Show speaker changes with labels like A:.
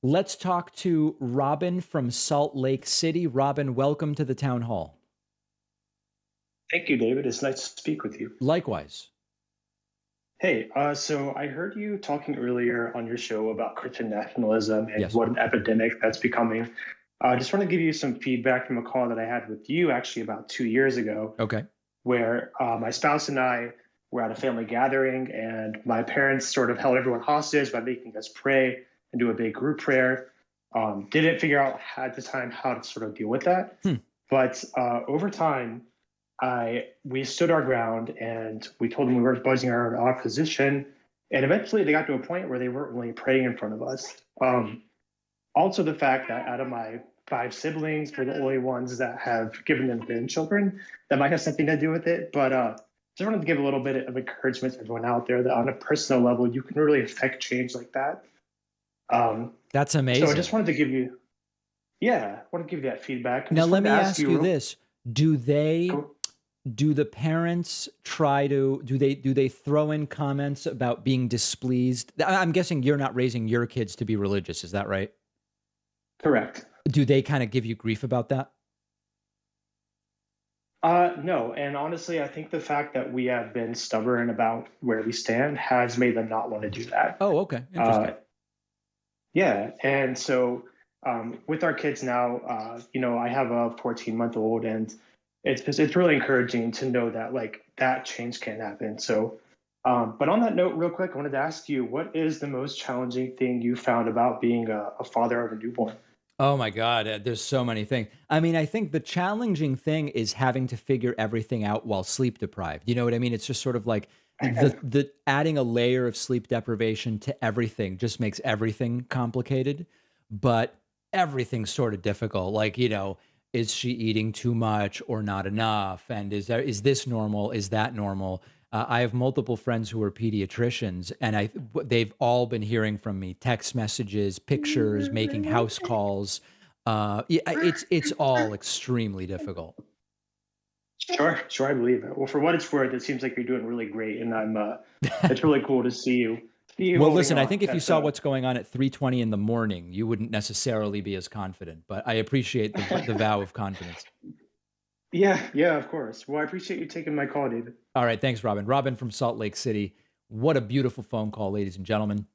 A: Let's talk to Robin from Salt Lake City. Robin, welcome to the town hall.
B: Thank you, David. It's nice to speak with you.
A: Likewise.
B: Hey, so I heard you talking earlier on your show about Christian nationalism and
A: Yes.
B: what an epidemic that's becoming. I just want to give you some feedback from a call that I had with you actually about 2 years ago,
A: Okay.
B: where my spouse and I were at a family gathering, and my parents sort of held everyone hostage by making us pray and do a big group prayer. Didn't figure out at the time how to sort of deal with that.
A: Hmm.
B: But over time, I we stood our ground and we told them we weren't budging our opposition. And eventually they got to a point where they weren't really praying in front of us. Also, the fact that out of my five siblings, we're the only ones that have given them grandchildren, that might have something to do with it. But just wanted to give a little bit of encouragement to everyone out there that on a personal level, you can really affect change like that.
A: That's
B: So I just
A: amazing.
B: wanted to give you, yeah, I want to give you that feedback. I
A: Now,
B: just
A: let
B: wanted to
A: me
B: ask
A: ask you
B: you,
A: this. Do they
B: real,
A: do the parents try to do they throw in comments about being displeased? I'm guessing you're not raising your kids to be religious, is that right?
B: correct.
A: Do they kind of give you grief about that?
B: No, and honestly, I think the fact that we have been stubborn about where we stand has made them not want to do that.
A: Oh, okay.
B: Uh,
A: Interesting.
B: yeah, and so with our kids now, I have a 14-month-old, and it's really encouraging to know that like that change can happen. So, but on that note, real quick, I wanted to ask you, what is the most challenging thing you found about being a father of a newborn?
A: Oh my God, there's so many things. I mean, I think the challenging thing is having to figure everything out while sleep deprived. You know what I mean? It's just sort of like the adding a layer of sleep deprivation to everything just makes everything complicated, but everything's sort of difficult. Like, is she eating too much or not enough? And is this normal? Is that normal? I have multiple friends who are pediatricians, and they've all been hearing from me text messages, pictures, making house calls. Yeah, it's all extremely difficult.
B: Sure, sure, I believe it. Well, for what it's worth, it seems like you're doing really great, and it's really cool to see you
A: Well,
B: holding
A: listen, I
B: on.
A: think if you
B: That's
A: saw what's going on at 3:20 in the morning, you wouldn't necessarily be as confident. But I appreciate the vow of confidence.
B: Yeah, yeah, of course. Well, I appreciate you taking my call, David.
A: All right, thanks, Robin. Robin from Salt Lake City. What a beautiful phone call, ladies and gentlemen.